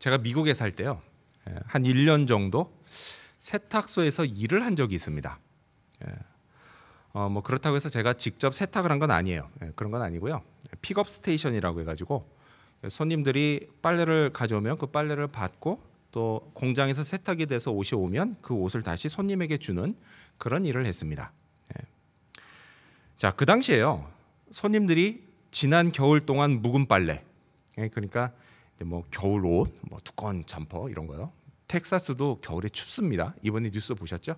제가 미국에 살 때요, 한 1년 정도 세탁소에서 일을 한 적이 있습니다. 뭐 그렇다고 해서 제가 직접 세탁을 한 건 아니에요. 그런 건 아니고요. 픽업 스테이션이라고 해가지고 손님들이 빨래를 가져오면 그 빨래를 받고 또 공장에서 세탁이 돼서 옷이 오면 그 옷을 다시 손님에게 주는 그런 일을 했습니다. 자, 그 당시에요, 손님들이 지난 겨울 동안 묵은 빨래, 그러니까 뭐 겨울 옷, 뭐 두꺼운 점퍼 이런 거요. 텍사스도 겨울에 춥습니다. 이번에 뉴스 보셨죠?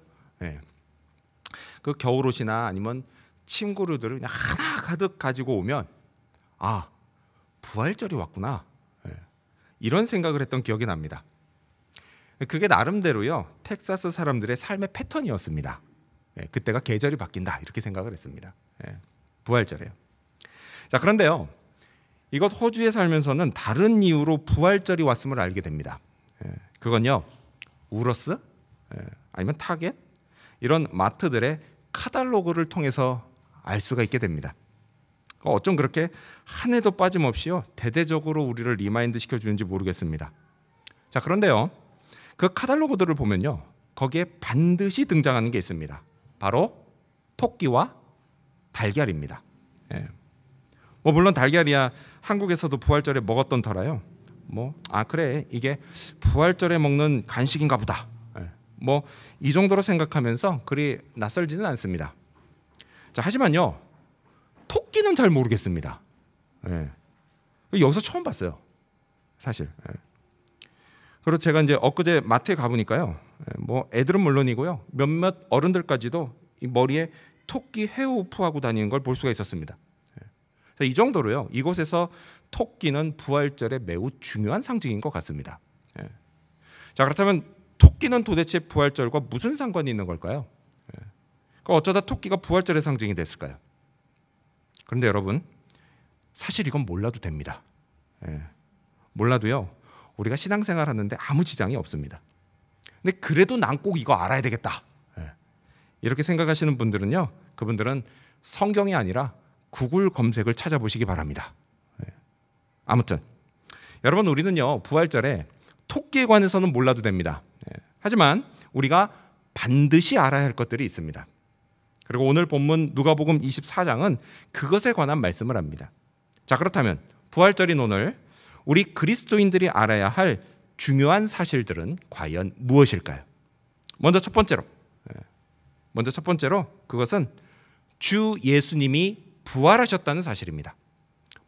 그 겨울 옷이나 아니면 침구류들을 그냥 하나 가득 가지고 오면 아, 부활절이 왔구나, 이런 생각을 했던 기억이 납니다. 그게 나름대로요, 텍사스 사람들의 삶의 패턴이었습니다. 그때가 계절이 바뀐다 이렇게 생각을 했습니다. 부활절이에요. 자, 그런데요, 이것 호주에 살면서는 다른 이유로 부활절이 왔음을 알게 됩니다. 그건요, 우러스 아니면 타겟 이런 마트들의 카탈로그를 통해서 알 수가 있게 됩니다. 어쩜 그렇게 한 해도 빠짐없이요 대대적으로 우리를 리마인드 시켜주는지 모르겠습니다. 자, 그런데요, 그 카탈로그들을 보면요, 거기에 반드시 등장하는 게 있습니다. 바로 토끼와 달걀입니다. 뭐 물론 달걀이야 한국에서도 부활절에 먹었던 터라요, 그래, 이게 부활절에 먹는 간식인가 보다, 뭐 이 정도로 생각하면서 그리 낯설지는 않습니다. 자, 하지만요, 토끼는 잘 모르겠습니다. 여기서 처음 봤어요, 사실. 그리고 제가 이제 엊그제 마트에 가보니까요, 뭐 애들은 물론이고요, 몇몇 어른들까지도 이 머리에 토끼 헤어우프하고 다니는 걸 볼 수가 있었습니다. 이 정도로요, 이곳에서 토끼는 부활절에 매우 중요한 상징인 것 같습니다. 자, 그렇다면 토끼는 도대체 부활절과 무슨 상관이 있는 걸까요? 어쩌다 토끼가 부활절의 상징이 됐을까요? 그런데 여러분, 사실 이건 몰라도 됩니다. 몰라도요, 우리가 신앙생활 하는데 아무 지장이 없습니다. 근데 그래도 난 꼭 이거 알아야 되겠다, 이렇게 생각하시는 분들은요, 그분들은 성경이 아니라 구글 검색을 찾아보시기 바랍니다. 아무튼 여러분, 우리는요 부활절에 토끼에 관해서는 몰라도 됩니다. 하지만 우리가 반드시 알아야 할 것들이 있습니다. 그리고 오늘 본문 누가복음 24장은 그것에 관한 말씀을 합니다. 자, 그렇다면 부활절인 오늘 우리 그리스도인들이 알아야 할 중요한 사실들은 과연 무엇일까요? 먼저 첫 번째로 그것은 주 예수님이 부활하셨다는 사실입니다.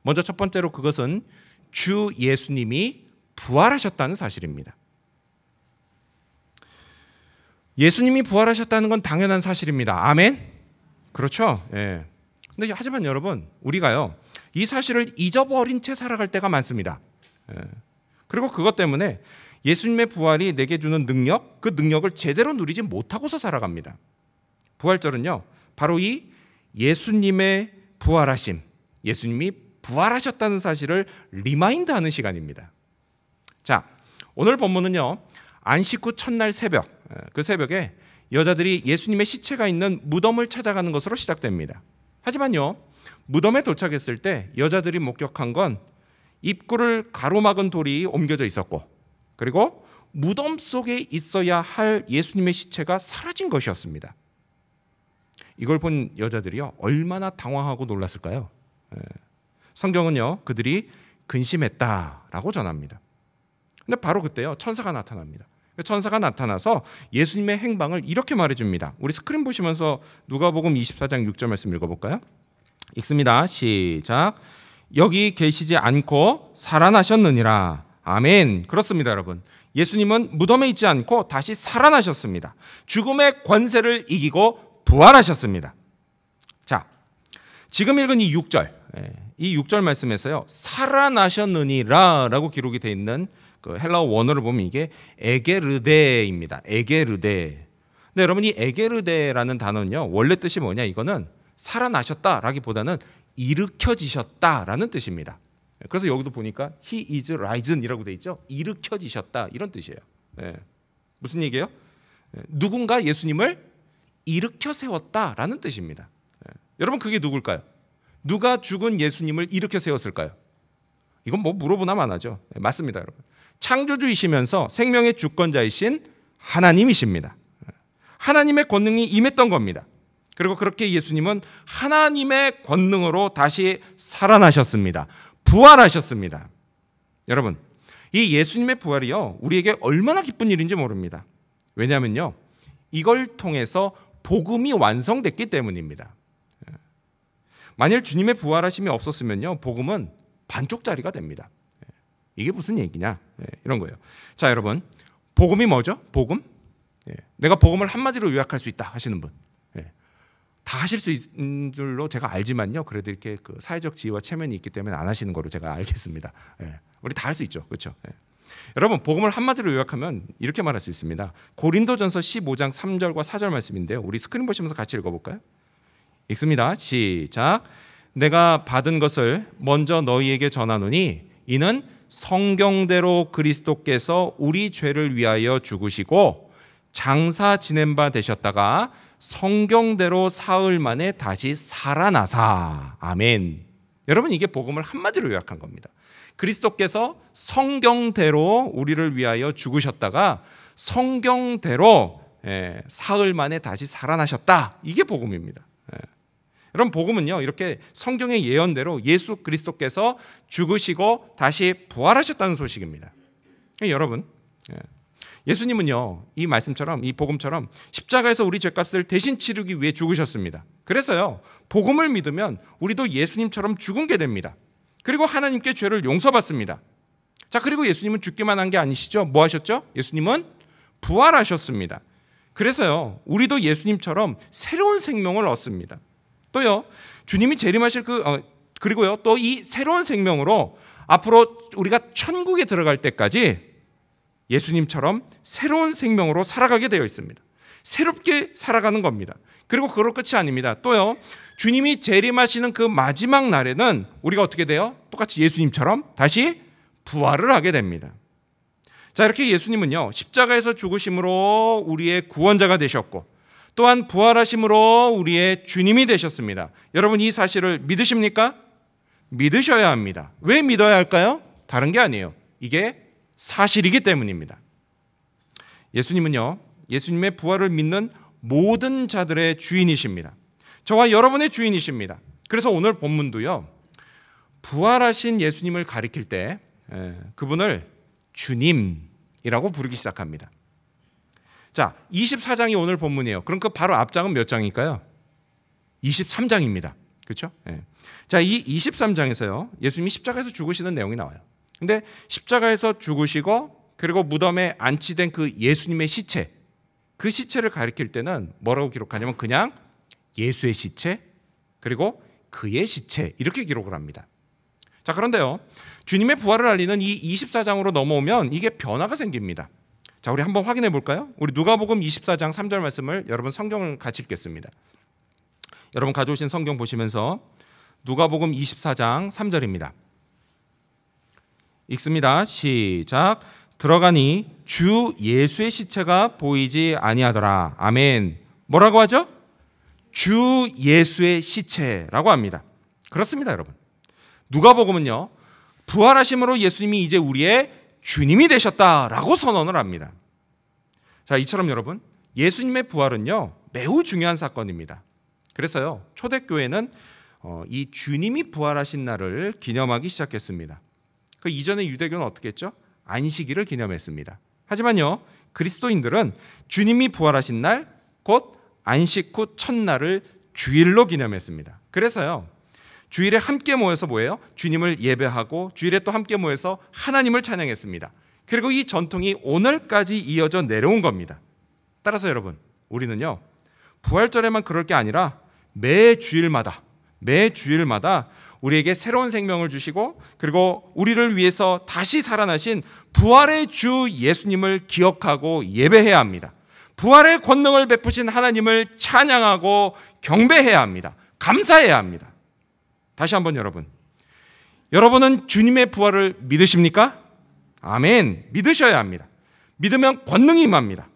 그것은 주 예수님이 부활하셨다는 사실입니다. 예수님이 부활하셨다는 건 당연한 사실입니다. 아멘? 그렇죠? 근데 하지만 여러분, 우리가요 이 사실을 잊어버린 채 살아갈 때가 많습니다. 그리고 그것 때문에 예수님의 부활이 내게 주는 능력, 그 능력을 제대로 누리지 못하고서 살아갑니다. 부활절은요, 바로 이 예수님의 부활하심, 예수님이 부활하셨다는 사실을 리마인드하는 시간입니다. 자, 오늘 본문은요, 안식 후 첫날 새벽, 그 새벽에 여자들이 예수님의 시체가 있는 무덤을 찾아가는 것으로 시작됩니다. 하지만요, 무덤에 도착했을 때 여자들이 목격한 건 입구를 가로막은 돌이 옮겨져 있었고, 그리고 무덤 속에 있어야 할 예수님의 시체가 사라진 것이었습니다. 이걸 본 여자들이요, 얼마나 당황하고 놀랐을까요? 성경은요, 그들이 근심했다라고 전합니다. 근데 바로 그때요, 천사가 나타납니다. 천사가 나타나서 예수님의 행방을 이렇게 말해줍니다. 우리 스크린 보시면서 누가복음 24장 6절 말씀 읽어볼까요? 읽습니다. 시작. 여기 계시지 않고 살아나셨느니라. 아멘. 그렇습니다, 여러분. 예수님은 무덤에 있지 않고 다시 살아나셨습니다. 죽음의 권세를 이기고 부활하셨습니다. 자, 지금 읽은 이 6절 말씀에서요, 살아나셨느니라 라고 기록이 되어 있는 그 헬라어 원어를 보면 이게 에게르데입니다. 에게르데. 근데 여러분, 이 에게르데라는 단어는요, 원래 뜻이 뭐냐? 이거는 살아나셨다라기보다는 일으켜지셨다라는 뜻입니다. 그래서 여기도 보니까 he is risen이라고 돼 있죠. 일으켜지셨다, 이런 뜻이에요. 무슨 얘기예요? 누군가 예수님을 일으켜 세웠다라는 뜻입니다. 여러분, 그게 누굴까요? 누가 죽은 예수님을 일으켜 세웠을까요? 이건 뭐 물어보나 마나죠. 맞습니다, 여러분. 창조주이시면서 생명의 주권자이신 하나님이십니다. 하나님의 권능이 임했던 겁니다. 그리고 그렇게 예수님은 하나님의 권능으로 다시 살아나셨습니다. 부활하셨습니다. 여러분, 이 예수님의 부활이요, 우리에게 얼마나 기쁜 일인지 모릅니다. 왜냐하면요, 이걸 통해서 복음이 완성됐기 때문입니다. 만일 주님의 부활하심이 없었으면요, 복음은 반쪽짜리가 됩니다. 이게 무슨 얘기냐, 이런 거예요. 자, 여러분, 복음이 뭐죠? 복음? 내가 복음을 한마디로 요약할 수 있다 하시는 분, 다 하실 수 있는 줄로 제가 알지만요, 그래도 이렇게 그 사회적 지위와 체면이 있기 때문에 안 하시는 거로 제가 알겠습니다. 우리 다 할 수 있죠, 그렇죠? 여러분, 복음을 한마디로 요약하면 이렇게 말할 수 있습니다. 고린도전서 15장 3절과 4절 말씀인데요, 우리 스크린 보시면서 같이 읽어볼까요? 읽습니다. 시작. 내가 받은 것을 먼저 너희에게 전하노니 이는 성경대로 그리스도께서 우리 죄를 위하여 죽으시고 장사 지낸 바 되셨다가 성경대로 사흘 만에 다시 살아나사. 아멘. 여러분, 이게 복음을 한마디로 요약한 겁니다. 그리스도께서 성경대로 우리를 위하여 죽으셨다가 성경대로 사흘 만에 다시 살아나셨다. 이게 복음입니다. 여러분, 복음은요, 이렇게 성경의 예언대로 예수 그리스도께서 죽으시고 다시 부활하셨다는 소식입니다. 여러분, 예수님은요, 이 말씀처럼, 이 복음처럼 십자가에서 우리 죄값을 대신 치르기 위해 죽으셨습니다. 그래서요, 복음을 믿으면 우리도 예수님처럼 죽은 게 됩니다. 그리고 하나님께 죄를 용서받습니다. 자, 그리고 예수님은 죽기만 한 게 아니시죠? 뭐 하셨죠? 예수님은 부활하셨습니다. 그래서요, 우리도 예수님처럼 새로운 생명을 얻습니다. 또요, 주님이 재림하실 그리고요, 또 이 새로운 생명으로 앞으로 우리가 천국에 들어갈 때까지 예수님처럼 새로운 생명으로 살아가게 되어 있습니다. 새롭게 살아가는 겁니다. 그리고 그걸 끝이 아닙니다. 또요, 주님이 재림하시는 그 마지막 날에는 우리가 어떻게 돼요? 똑같이 예수님처럼 다시 부활을 하게 됩니다. 자, 이렇게 예수님은요, 십자가에서 죽으심으로 우리의 구원자가 되셨고 또한 부활하심으로 우리의 주님이 되셨습니다. 여러분, 이 사실을 믿으십니까? 믿으셔야 합니다. 왜 믿어야 할까요? 다른 게 아니에요. 이게 사실이기 때문입니다. 예수님은요, 예수님의 부활을 믿는 모든 자들의 주인이십니다. 저와 여러분의 주인이십니다. 그래서 오늘 본문도요, 부활하신 예수님을 가리킬 때 그분을 주님이라고 부르기 시작합니다. 자, 24장이 오늘 본문이에요. 그럼 그 바로 앞장은 몇 장일까요? 23장입니다. 그렇죠? 자, 이 23장에서요, 예수님이 십자가에서 죽으시는 내용이 나와요. 근데 십자가에서 죽으시고 그리고 무덤에 안치된 그 예수님의 시체, 그 시체를 가리킬 때는 뭐라고 기록하냐면 그냥 예수의 시체 그리고 그의 시체 이렇게 기록을 합니다. 자, 그런데요, 주님의 부활을 알리는 이 24장으로 넘어오면 이게 변화가 생깁니다. 자, 우리 한번 확인해 볼까요? 우리 누가복음 24장 3절 말씀을 여러분 성경을 같이 읽겠습니다. 여러분 가져오신 성경 보시면서 누가복음 24장 3절입니다. 읽습니다. 시작. 들어가니 주 예수의 시체가 보이지 아니하더라. 아멘. 뭐라고 하죠? 주 예수의 시체라고 합니다. 그렇습니다, 여러분. 누가복음은요, 부활하심으로 예수님이 이제 우리의 주님이 되셨다라고 선언을 합니다. 자, 이처럼 여러분, 예수님의 부활은요, 매우 중요한 사건입니다. 그래서요, 초대교회는 이 주님이 부활하신 날을 기념하기 시작했습니다. 그 이전에 유대교는 어떻게 했죠? 안식일을 기념했습니다. 하지만요, 그리스도인들은 주님이 부활하신 날, 곧 안식 후 첫날을 주일로 기념했습니다. 그래서요, 주일에 함께 모여서 뭐예요? 주님을 예배하고 주일에 또 함께 모여서 하나님을 찬양했습니다. 그리고 이 전통이 오늘까지 이어져 내려온 겁니다. 따라서 여러분, 우리는요, 부활절에만 그럴 게 아니라 매 주일마다 우리에게 새로운 생명을 주시고 그리고 우리를 위해서 다시 살아나신 부활의 주 예수님을 기억하고 예배해야 합니다. 부활의 권능을 베푸신 하나님을 찬양하고 경배해야 합니다. 감사해야 합니다. 다시 한번 여러분은 주님의 부활을 믿으십니까? 아멘. 믿으셔야 합니다. 믿으면 권능이 임합니다.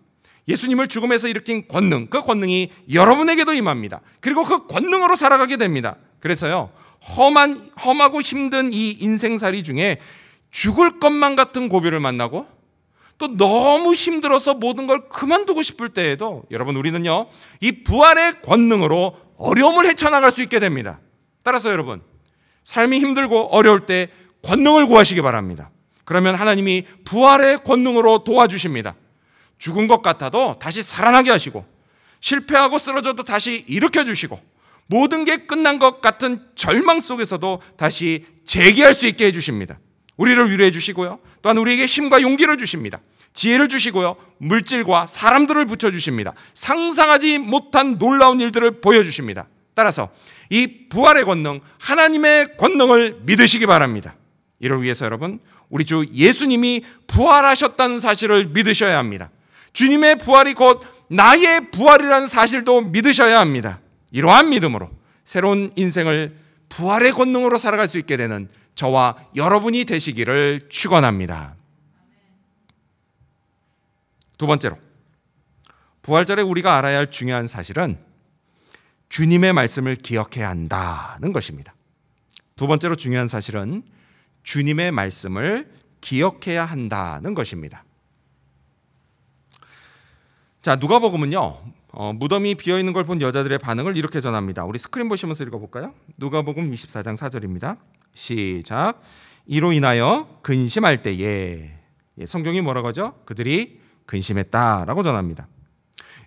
예수님을 죽음에서 일으킨 권능, 그 권능이 여러분에게도 임합니다. 그리고 그 권능으로 살아가게 됩니다. 그래서요, 험하고 힘든 이 인생살이 중에 죽을 것만 같은 고비를 만나고 또 너무 힘들어서 모든 걸 그만두고 싶을 때에도 여러분 우리는요 이 부활의 권능으로 어려움을 헤쳐나갈 수 있게 됩니다. 따라서 여러분 삶이 힘들고 어려울 때 권능을 구하시기 바랍니다. 그러면 하나님이 부활의 권능으로 도와주십니다. 죽은 것 같아도 다시 살아나게 하시고 실패하고 쓰러져도 다시 일으켜주시고 모든 게 끝난 것 같은 절망 속에서도 다시 재기할 수 있게 해주십니다. 우리를 위로해 주시고요. 또한 우리에게 힘과 용기를 주십니다. 지혜를 주시고요. 물질과 사람들을 붙여주십니다. 상상하지 못한 놀라운 일들을 보여주십니다. 따라서 이 부활의 권능, 하나님의 권능을 믿으시기 바랍니다. 이를 위해서 여러분 우리 주 예수님이 부활하셨다는 사실을 믿으셔야 합니다. 주님의 부활이 곧 나의 부활이라는 사실도 믿으셔야 합니다. 이러한 믿음으로 새로운 인생을 부활의 권능으로 살아갈 수 있게 되는 저와 여러분이 되시기를 축원합니다. 두 번째로 부활절에 우리가 알아야 할 중요한 사실은 주님의 말씀을 기억해야 한다는 것입니다. 두 번째로 중요한 사실은 주님의 말씀을 기억해야 한다는 것입니다. 자, 누가복음은요 무덤이 비어있는 걸 본 여자들의 반응을 이렇게 전합니다. 우리 스크린 보시면서 읽어볼까요? 누가복음 24장 4절입니다. 시작. 이로 인하여 근심할 때에, 성경이 뭐라고 하죠? 그들이 근심했다라고 전합니다.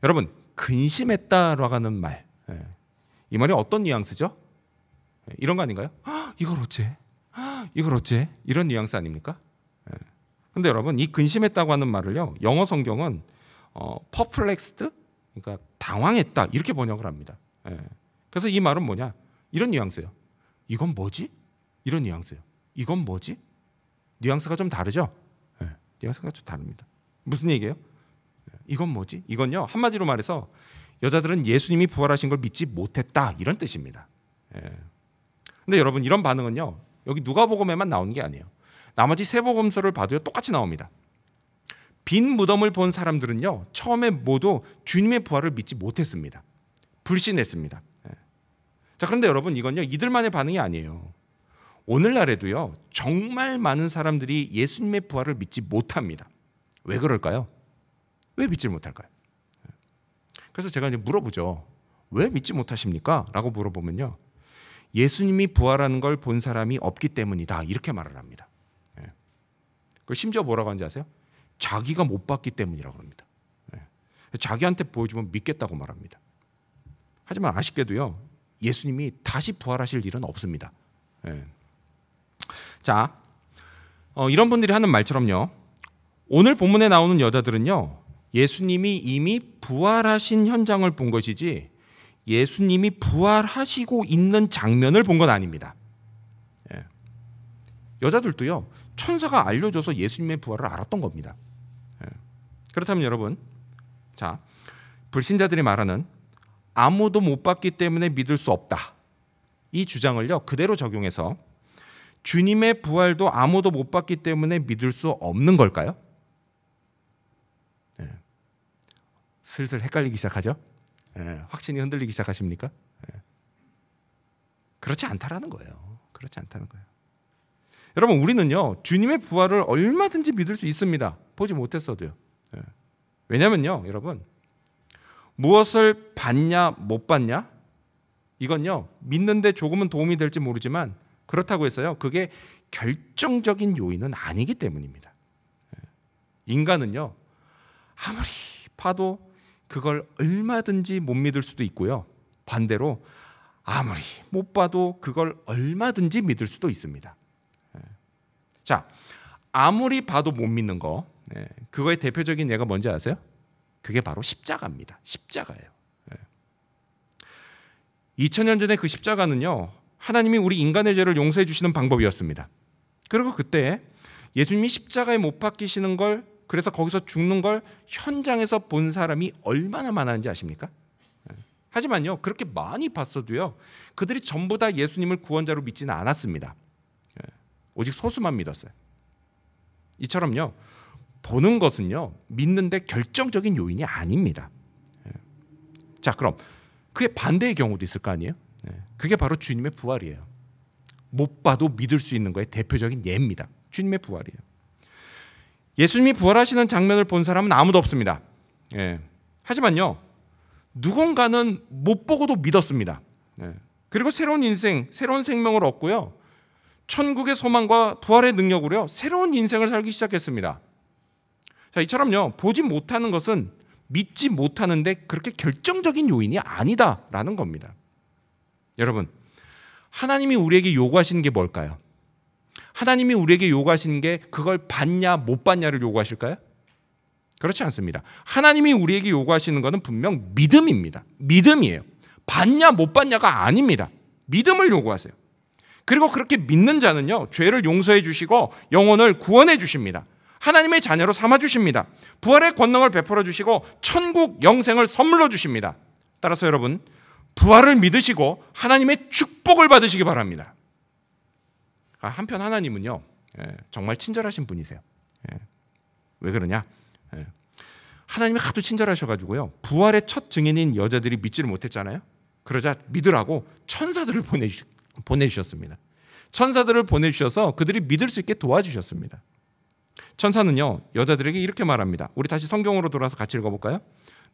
여러분 근심했다라고 하는 말, 이 말이 어떤 뉘앙스죠? 이런 거 아닌가요? 이걸 어째? 이걸 어째? 이런 뉘앙스 아닙니까? 근데 여러분 이 근심했다고 하는 말을요 영어 성경은 perplexed, 그러니까 당황했다 이렇게 번역을 합니다. 그래서 이 말은 뭐냐? 이런 뉘앙스예요. 이건 뭐지? 이런 뉘앙스예요. 이건 뭐지? 뉘앙스가 좀 다르죠? 뉘앙스가 좀 다릅니다. 무슨 얘기예요? 이건 뭐지? 이건요 한마디로 말해서 여자들은 예수님이 부활하신 걸 믿지 못했다 이런 뜻입니다. 근데 여러분 이런 반응은요 여기 누가복음에만 나오는 게 아니에요. 나머지 세 복음서를 봐도요 똑같이 나옵니다. 빈 무덤을 본 사람들은요 처음에 모두 주님의 부활을 믿지 못했습니다. 불신했습니다. 자, 그런데 여러분 이건요 이들만의 반응이 아니에요. 오늘날에도요 정말 많은 사람들이 예수님의 부활을 믿지 못합니다. 왜 그럴까요? 왜 믿지 못할까요? 그래서 제가 이제 물어보죠. 왜 믿지 못하십니까? 라고 물어보면요 예수님이 부활하는 걸 본 사람이 없기 때문이다 이렇게 말을 합니다. 심지어 뭐라고 하는지 아세요? 자기가 못 봤기 때문이라고 합니다. 자기한테 보여주면 믿겠다고 말합니다. 하지만 아쉽게도요 예수님이 다시 부활하실 일은 없습니다. 자, 이런 분들이 하는 말처럼요 오늘 본문에 나오는 여자들은요 예수님이 이미 부활하신 현장을 본 것이지 예수님이 부활하시고 있는 장면을 본 건 아닙니다. 여자들도요 천사가 알려줘서 예수님의 부활을 알았던 겁니다. 그렇다면 여러분, 자, 불신자들이 말하는 아무도 못 봤기 때문에 믿을 수 없다 이 주장을요 그대로 적용해서 주님의 부활도 아무도 못 봤기 때문에 믿을 수 없는 걸까요? 슬슬 헷갈리기 시작하죠? 확신이 흔들리기 시작하십니까? 그렇지 않다라는 거예요. 그렇지 않다는 거예요. 여러분 우리는요 주님의 부활을 얼마든지 믿을 수 있습니다. 보지 못했어도요. 왜냐면요 여러분 무엇을 봤냐 못 봤냐 이건요 믿는데 조금은 도움이 될지 모르지만 그렇다고 해서요 그게 결정적인 요인은 아니기 때문입니다. 인간은요 아무리 봐도 그걸 얼마든지 못 믿을 수도 있고요 반대로 아무리 못 봐도 그걸 얼마든지 믿을 수도 있습니다. 자, 아무리 봐도 못 믿는 거, 그거의 대표적인 예가 뭔지 아세요? 그게 바로 십자가입니다. 십자가예요. 2000년 전에 그 십자가는요 하나님이 우리 인간의 죄를 용서해 주시는 방법이었습니다. 그리고 그때 예수님이 십자가에 못 박히시는 걸, 그래서 거기서 죽는 걸 현장에서 본 사람이 얼마나 많았는지 아십니까? 하지만요 그렇게 많이 봤어도요 그들이 전부 다 예수님을 구원자로 믿지는 않았습니다. 오직 소수만 믿었어요. 이처럼요 보는 것은요 믿는데 결정적인 요인이 아닙니다. 자, 그럼 그의 반대의 경우도 있을 거 아니에요? 그게 바로 주님의 부활이에요. 못 봐도 믿을 수 있는 거의 대표적인 예입니다. 주님의 부활이에요. 예수님이 부활하시는 장면을 본 사람은 아무도 없습니다. 예. 하지만요, 누군가는 못 보고도 믿었습니다. 예. 그리고 새로운 인생, 새로운 생명을 얻고요, 천국의 소망과 부활의 능력으로요, 새로운 인생을 살기 시작했습니다. 자, 이처럼요, 보지 못하는 것은 믿지 못하는데 그렇게 결정적인 요인이 아니다라는 겁니다. 여러분, 하나님이 우리에게 요구하시는 게 뭘까요? 하나님이 우리에게 요구하시는 게 그걸 받냐 못 받냐를 요구하실까요? 그렇지 않습니다. 하나님이 우리에게 요구하시는 것은 분명 믿음입니다. 믿음이에요. 받냐 못 받냐가 아닙니다. 믿음을 요구하세요. 그리고 그렇게 믿는 자는요, 죄를 용서해 주시고 영혼을 구원해 주십니다. 하나님의 자녀로 삼아 주십니다. 부활의 권능을 베풀어 주시고 천국 영생을 선물로 주십니다. 따라서 여러분, 부활을 믿으시고 하나님의 축복을 받으시기 바랍니다. 한편 하나님은요, 정말 친절하신 분이세요. 왜 그러냐? 하나님이 하도 친절하셔가지고요, 부활의 첫 증인인 여자들이 믿지를 못했잖아요. 그러자 믿으라고 천사들을 보내주셨습니다. 천사들을 보내주셔서 그들이 믿을 수 있게 도와주셨습니다. 천사는요, 여자들에게 이렇게 말합니다. 우리 다시 성경으로 돌아서 같이 읽어볼까요?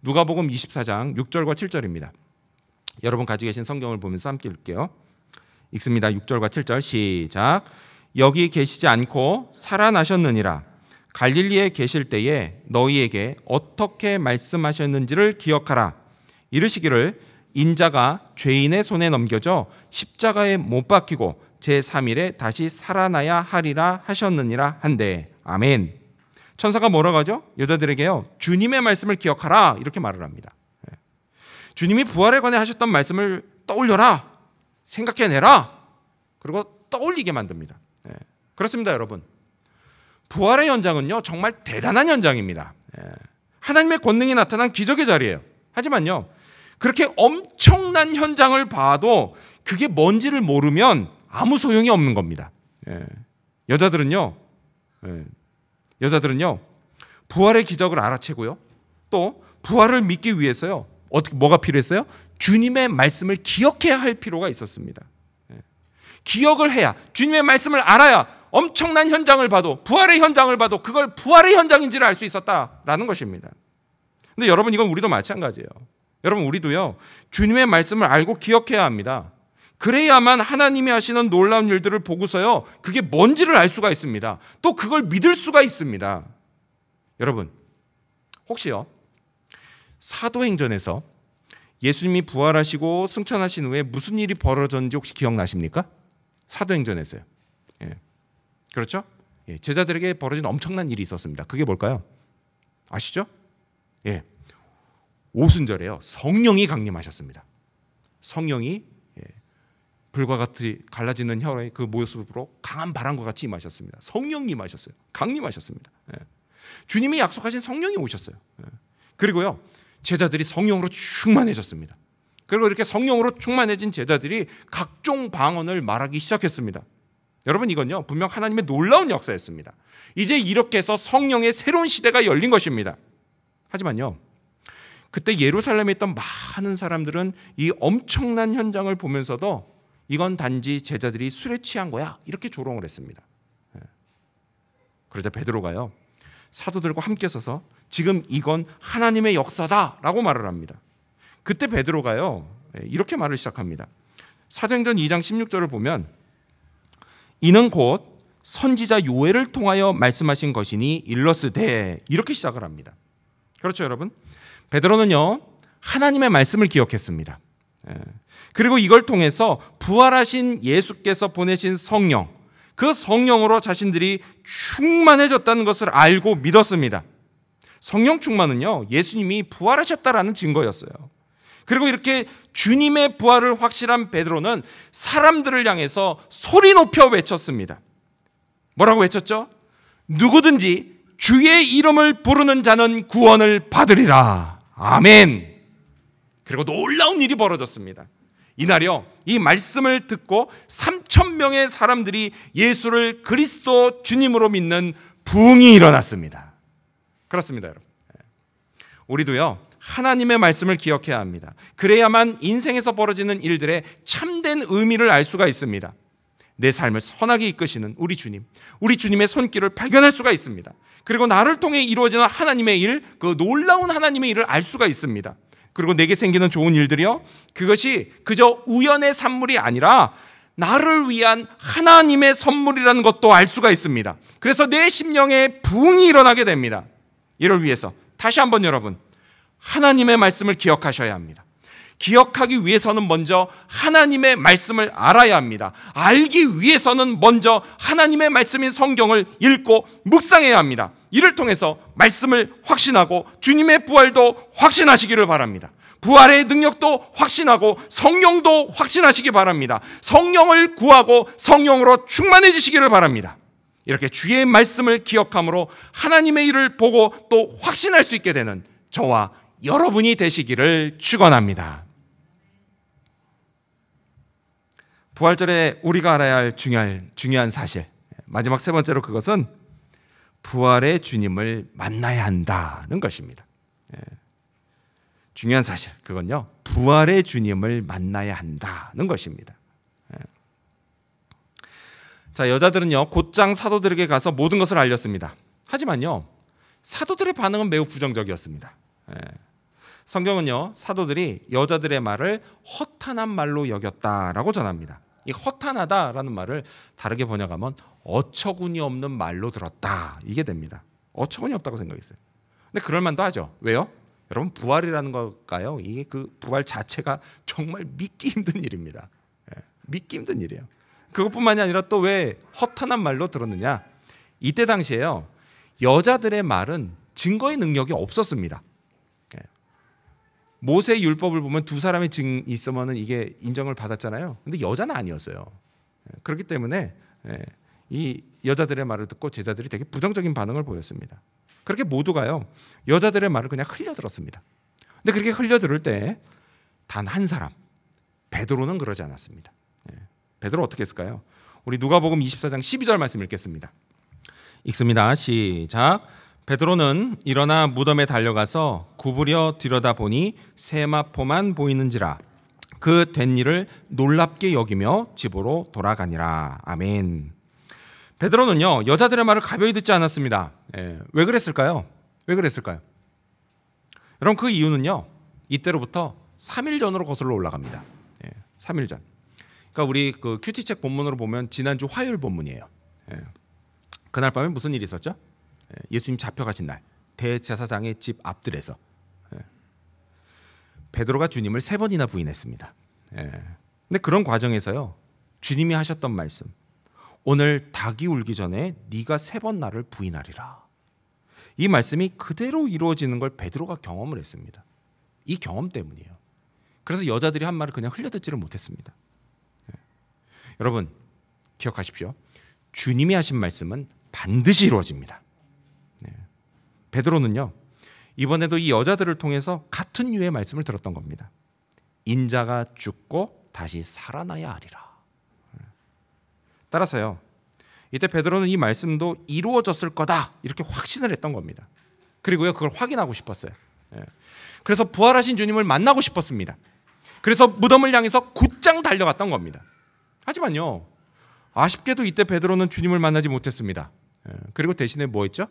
누가복음 24장 6절과 7절입니다. 여러분 가지고 계신 성경을 보면서 함께 읽게요. 읽습니다. 6절과 7절 시작. 여기 계시지 않고 살아나셨느니라. 갈릴리에 계실 때에 너희에게 어떻게 말씀하셨는지를 기억하라. 이르시기를 인자가 죄인의 손에 넘겨져 십자가에 못 박히고 제3일에 다시 살아나야 하리라 하셨느니라 한데. 아멘. 천사가 뭐라고 하죠? 여자들에게요, 주님의 말씀을 기억하라 이렇게 말을 합니다. 주님이 부활에 관해 하셨던 말씀을 떠올려라, 생각해내라, 그리고 떠올리게 만듭니다. 그렇습니다, 여러분. 부활의 현장은요, 정말 대단한 현장입니다. 하나님의 권능이 나타난 기적의 자리예요. 하지만요, 그렇게 엄청난 현장을 봐도 그게 뭔지를 모르면 아무 소용이 없는 겁니다. 여자들은요, 부활의 기적을 알아채고요, 또 부활을 믿기 위해서요, 뭐가 필요했어요? 주님의 말씀을 기억해야 할 필요가 있었습니다. 기억을 해야, 주님의 말씀을 알아야 엄청난 현장을 봐도, 부활의 현장을 봐도 그걸 부활의 현장인지를 알 수 있었다라는 것입니다. 근데 여러분, 이건 우리도 마찬가지예요. 여러분, 우리도요, 주님의 말씀을 알고 기억해야 합니다. 그래야만 하나님이 하시는 놀라운 일들을 보고서요, 그게 뭔지를 알 수가 있습니다. 또 그걸 믿을 수가 있습니다. 여러분, 혹시요, 사도행전에서 예수님이 부활하시고 승천하신 후에 무슨 일이 벌어졌는지 혹시 기억나십니까? 사도행전에서요. 그렇죠? 제자들에게 벌어진 엄청난 일이 있었습니다. 그게 뭘까요? 아시죠? 오순절에요, 성령이 강림하셨습니다. 성령이 불과 같이 갈라지는 혈의 그 모습으로 강한 바람과 같이 임하셨습니다. 성령이 임하셨어요. 강림하셨습니다. 주님이 약속하신 성령이 오셨어요. 그리고요, 제자들이 성령으로 충만해졌습니다. 그리고 이렇게 성령으로 충만해진 제자들이 각종 방언을 말하기 시작했습니다. 여러분, 이건요, 분명 하나님의 놀라운 역사였습니다. 이제 이렇게 해서 성령의 새로운 시대가 열린 것입니다. 하지만요, 그때 예루살렘에 있던 많은 사람들은 이 엄청난 현장을 보면서도 이건 단지 제자들이 술에 취한 거야, 이렇게 조롱을 했습니다. 그러자 베드로가요, 사도들과 함께 서서 지금 이건 하나님의 역사다라고 말을 합니다. 그때 베드로가요, 이렇게 말을 시작합니다. 사도행전 2장 16절을 보면 이는 곧 선지자 요엘을 통하여 말씀하신 것이니 일러스되, 이렇게 시작을 합니다. 그렇죠, 여러분? 베드로는요, 하나님의 말씀을 기억했습니다. 그리고 이걸 통해서 부활하신 예수께서 보내신 성령, 그 성령으로 자신들이 충만해졌다는 것을 알고 믿었습니다. 성령 충만은요, 예수님이 부활하셨다라는 증거였어요. 그리고 이렇게 주님의 부활을 확실한 베드로는 사람들을 향해서 소리 높여 외쳤습니다. 뭐라고 외쳤죠? 누구든지 주의 이름을 부르는 자는 구원을 받으리라. 아멘. 그리고 놀라운 일이 벌어졌습니다. 이날이요, 이 말씀을 듣고 3,000명의 사람들이 예수를 그리스도 주님으로 믿는 부흥이 일어났습니다. 그렇습니다, 여러분. 우리도요, 하나님의 말씀을 기억해야 합니다. 그래야만 인생에서 벌어지는 일들의 참된 의미를 알 수가 있습니다. 내 삶을 선하게 이끄시는 우리 주님, 우리 주님의 손길을 발견할 수가 있습니다. 그리고 나를 통해 이루어지는 하나님의 일, 그 놀라운 하나님의 일을 알 수가 있습니다. 그리고 내게 생기는 좋은 일들이요, 그것이 그저 우연의 산물이 아니라 나를 위한 하나님의 선물이라는 것도 알 수가 있습니다. 그래서 내 심령에 부흥이 일어나게 됩니다. 이를 위해서 다시 한번 여러분, 하나님의 말씀을 기억하셔야 합니다. 기억하기 위해서는 먼저 하나님의 말씀을 알아야 합니다. 알기 위해서는 먼저 하나님의 말씀인 성경을 읽고 묵상해야 합니다. 이를 통해서 말씀을 확신하고 주님의 부활도 확신하시기를 바랍니다. 부활의 능력도 확신하고 성령도 확신하시기 바랍니다. 성령을 구하고 성령으로 충만해지시기를 바랍니다. 이렇게 주의 말씀을 기억함으로 하나님의 일을 보고 또 확신할 수 있게 되는 저와 여러분이 되시기를 축원합니다. 부활절에 우리가 알아야 할 중요한 사실, 마지막 세 번째로 그것은 부활의 주님을 만나야 한다는 것입니다. 중요한 사실, 그건요, 부활의 주님을 만나야 한다는 것입니다. 자, 여자들은요 곧장 사도들에게 가서 모든 것을 알렸습니다. 하지만요 사도들의 반응은 매우 부정적이었습니다. 성경은요 사도들이 여자들의 말을 허탄한 말로 여겼다라고 전합니다. 이 허탄하다라는 말을 다르게 번역하면 어처구니 없는 말로 들었다, 이게 됩니다. 어처구니 없다고 생각했어요. 근데 그럴만도 하죠. 왜요? 여러분, 부활이라는 걸까요? 이게 그 부활 자체가 정말 믿기 힘든 일입니다. 믿기 힘든 일이에요. 그것뿐만이 아니라 또 왜 허탄한 말로 들었느냐? 이때 당시에요 여자들의 말은 증거의 능력이 없었습니다. 모세 율법을 보면 두 사람의 증이 있으면 이게 인정을 받았잖아요. 근데 여자는 아니었어요. 그렇기 때문에 이 여자들의 말을 듣고 제자들이 되게 부정적인 반응을 보였습니다. 그렇게 모두가요 여자들의 말을 그냥 흘려들었습니다. 근데 그렇게 흘려들을 때 단 한 사람, 베드로는 그러지 않았습니다. 베드로 어떻게 했을까요? 우리 누가복음 24장 12절 말씀 읽겠습니다. 읽습니다. 시작. 베드로는 일어나 무덤에 달려가서 구부려 들여다보니 세마포만 보이는지라 그 된 일을 놀랍게 여기며 집으로 돌아가니라. 아멘. 베드로는요 여자들의 말을 가벼이 듣지 않았습니다. 왜 그랬을까요? 왜 그랬을까요? 여러분, 그 이유는요 이때로부터 3일 전으로 거슬러 올라갑니다. 3일 전. 그러니까 우리 그 큐티책 본문으로 보면 지난주 화요일 본문이에요. 그날 밤에 무슨 일이 있었죠? 예수님 잡혀가신 날, 대제사장의 집 앞들에서 베드로가 주님을 3번이나 부인했습니다. 근데 그런 과정에서요 주님이 하셨던 말씀, 오늘 닭이 울기 전에 네가 3번 나를 부인하리라, 이 말씀이 그대로 이루어지는 걸 베드로가 경험을 했습니다. 이 경험 때문이에요. 그래서 여자들이 한 말을 그냥 흘려듣지를 못했습니다. 여러분 기억하십시오. 주님이 하신 말씀은 반드시 이루어집니다. 베드로는요 이번에도 이 여자들을 통해서 같은 유의 말씀을 들었던 겁니다. 인자가 죽고 다시 살아나야 하리라. 따라서요 이때 베드로는 이 말씀도 이루어졌을 거다 이렇게 확신을 했던 겁니다. 그리고요 그걸 확인하고 싶었어요. 그래서 부활하신 주님을 만나고 싶었습니다. 그래서 무덤을 향해서 곧장 달려갔던 겁니다. 하지만요 아쉽게도 이때 베드로는 주님을 만나지 못했습니다. 그리고 대신에 뭐 했죠?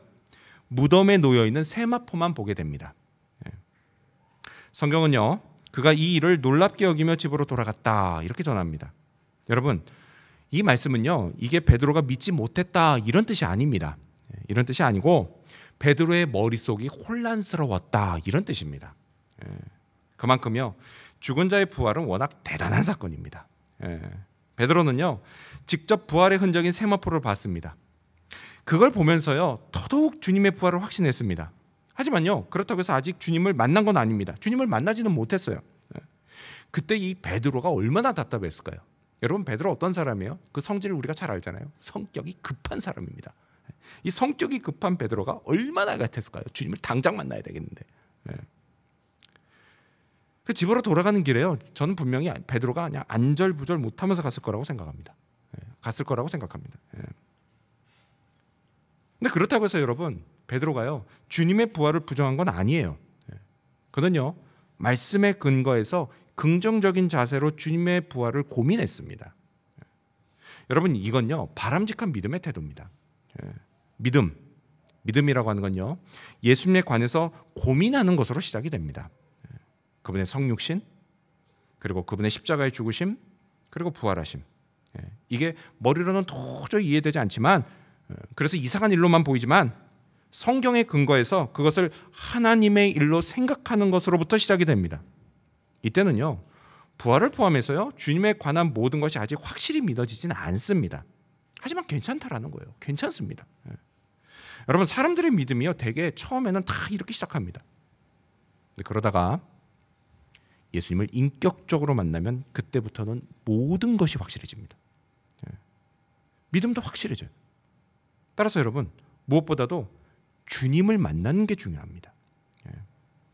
무덤에 놓여있는 세마포만 보게 됩니다. 성경은요 그가 이 일을 놀랍게 여기며 집으로 돌아갔다 이렇게 전합니다. 여러분, 이 말씀은요 이게 베드로가 믿지 못했다 이런 뜻이 아닙니다. 이런 뜻이 아니고 베드로의 머릿속이 혼란스러웠다 이런 뜻입니다. 그만큼요 죽은 자의 부활은 워낙 대단한 사건입니다. 베드로는요 직접 부활의 흔적인 세마포를 봤습니다. 그걸 보면서요 더더욱 주님의 부활을 확신했습니다. 하지만요 그렇다고 해서 아직 주님을 만난 건 아닙니다. 주님을 만나지는 못했어요. 그때 이 베드로가 얼마나 답답했을까요? 여러분, 베드로 어떤 사람이에요? 그 성질을 우리가 잘 알잖아요. 성격이 급한 사람입니다. 이 성격이 급한 베드로가 얼마나 같았을까요? 주님을 당장 만나야 되겠는데. 그 집으로 돌아가는 길에요 저는 분명히 베드로가 그냥 안절부절 못하면서 갔을 거라고 생각합니다. 갔을 거라고 생각합니다. 근데 그렇다고 해서 여러분 베드로가요 주님의 부활을 부정한 건 아니에요. 그는요 말씀의 근거에서 긍정적인 자세로 주님의 부활을 고민했습니다. 여러분 이건요 바람직한 믿음의 태도입니다. 믿음이라고 하는 건요 예수님에 관해서 고민하는 것으로 시작이 됩니다. 그분의 성육신, 그리고 그분의 십자가의 죽으심, 그리고 부활하심. 이게 머리로는 도저히 이해되지 않지만, 그래서 이상한 일로만 보이지만 성경의 근거에서 그것을 하나님의 일로 생각하는 것으로부터 시작이 됩니다. 이때는요 부활을 포함해서요 주님에 관한 모든 것이 아직 확실히 믿어지지는 않습니다. 하지만 괜찮다라는 거예요. 괜찮습니다. 여러분 사람들의 믿음이요 되게 처음에는 다 이렇게 시작합니다. 근데 그러다가 예수님을 인격적으로 만나면 그때부터는 모든 것이 확실해집니다. 믿음도 확실해져요. 따라서 여러분 무엇보다도 주님을 만나는 게 중요합니다.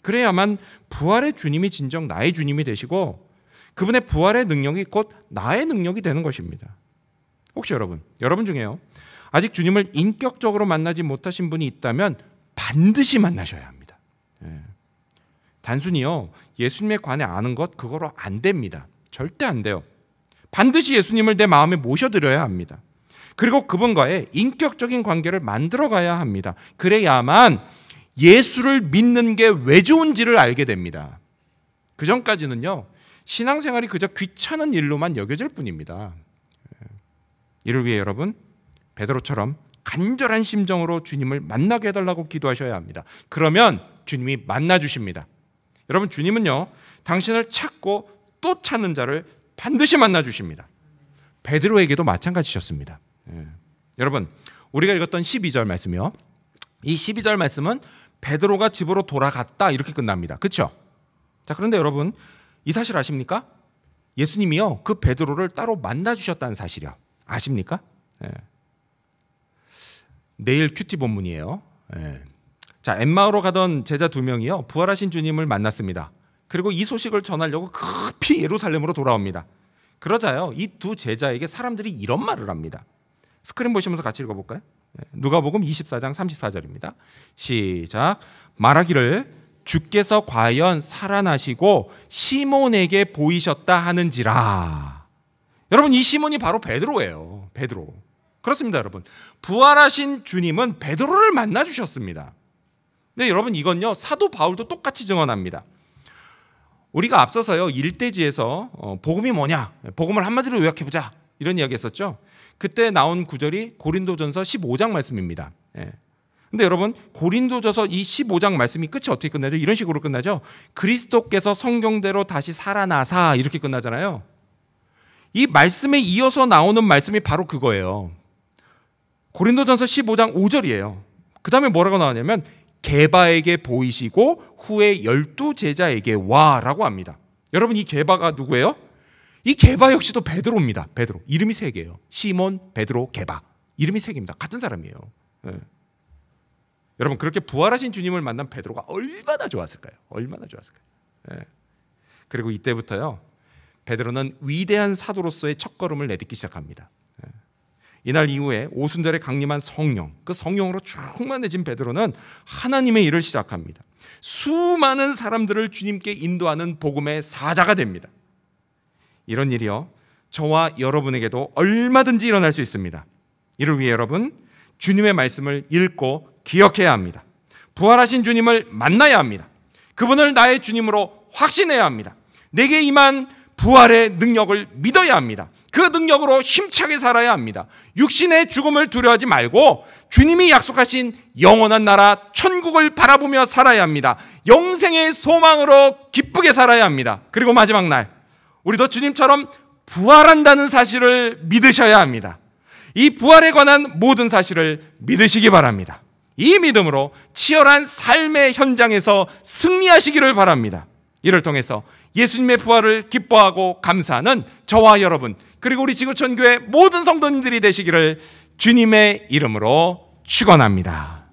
그래야만 부활의 주님이 진정 나의 주님이 되시고 그분의 부활의 능력이 곧 나의 능력이 되는 것입니다. 혹시 여러분 중에요 아직 주님을 인격적으로 만나지 못하신 분이 있다면 반드시 만나셔야 합니다. 단순히요 예수님에 관해 아는 것 그거로 안 됩니다. 절대 안 돼요. 반드시 예수님을 내 마음에 모셔드려야 합니다. 그리고 그분과의 인격적인 관계를 만들어 가야 합니다. 그래야만 예수를 믿는 게 왜 좋은지를 알게 됩니다. 그 전까지는요 신앙생활이 그저 귀찮은 일로만 여겨질 뿐입니다. 이를 위해 여러분 베드로처럼 간절한 심정으로 주님을 만나게 해달라고 기도하셔야 합니다. 그러면 주님이 만나주십니다. 여러분 주님은요 당신을 찾고 또 찾는 자를 반드시 만나주십니다. 베드로에게도 마찬가지셨습니다. 여러분 우리가 읽었던 12절 말씀이요 이 12절 말씀은 베드로가 집으로 돌아갔다 이렇게 끝납니다. 그렇죠? 자 그런데 여러분 이 사실 아십니까? 예수님이요 그 베드로를 따로 만나주셨다는 사실이요 아십니까? 내일 큐티 본문이에요. 자 엠마오로 가던 제자 2명이요 부활하신 주님을 만났습니다. 그리고 이 소식을 전하려고 급히 예루살렘으로 돌아옵니다. 그러자요 이 두 제자에게 사람들이 이런 말을 합니다. 스크린 보시면서 같이 읽어볼까요? 누가복음 24장 34절입니다. 시작. 말하기를 주께서 과연 살아나시고 시몬에게 보이셨다 하는지라. 여러분 이 시몬이 바로 베드로예요. 베드로. 그렇습니다 여러분. 부활하신 주님은 베드로를 만나주셨습니다. 근데 여러분 이건요 사도 바울도 똑같이 증언합니다. 우리가 앞서서요 일대지에서 복음이 뭐냐 복음을 한마디로 요약해보자 이런 이야기 했었죠. 그때 나온 구절이 고린도전서 15장 말씀입니다. 근데 여러분 고린도전서 이 15장 말씀이 끝이 어떻게 끝나죠? 이런 식으로 끝나죠. 그리스도께서 성경대로 다시 살아나사 이렇게 끝나잖아요. 이 말씀에 이어서 나오는 말씀이 바로 그거예요. 고린도전서 15장 5절이에요. 그 다음에 뭐라고 나오냐면 게바에게 보이시고 후에 12제자에게 와라고 합니다. 여러분 이 게바가 누구예요? 이 게바 역시도 베드로입니다. 베드로. 이름이 3개예요. 시몬, 베드로, 게바. 이름이 3개입니다. 같은 사람이에요. 여러분 그렇게 부활하신 주님을 만난 베드로가 얼마나 좋았을까요? 얼마나 좋았을까요? 그리고 이때부터요 베드로는 위대한 사도로서의 첫걸음을 내딛기 시작합니다. 이날 이후에 오순절에 강림한 성령, 그 성령으로 충만해진 베드로는 하나님의 일을 시작합니다. 수많은 사람들을 주님께 인도하는 복음의 사자가 됩니다. 이런 일이요 저와 여러분에게도 얼마든지 일어날 수 있습니다. 이를 위해 여러분 주님의 말씀을 읽고 기억해야 합니다. 부활하신 주님을 만나야 합니다. 그분을 나의 주님으로 확신해야 합니다. 내게 임한 부활의 능력을 믿어야 합니다. 그 능력으로 힘차게 살아야 합니다. 육신의 죽음을 두려워하지 말고 주님이 약속하신 영원한 나라 천국을 바라보며 살아야 합니다. 영생의 소망으로 기쁘게 살아야 합니다. 그리고 마지막 날 우리도 주님처럼 부활한다는 사실을 믿으셔야 합니다. 이 부활에 관한 모든 사실을 믿으시기 바랍니다. 이 믿음으로 치열한 삶의 현장에서 승리하시기를 바랍니다. 이를 통해서 예수님의 부활을 기뻐하고 감사하는 저와 여러분 그리고 우리 지구촌교회 모든 성도님들이 되시기를 주님의 이름으로 축원합니다.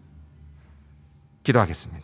기도하겠습니다.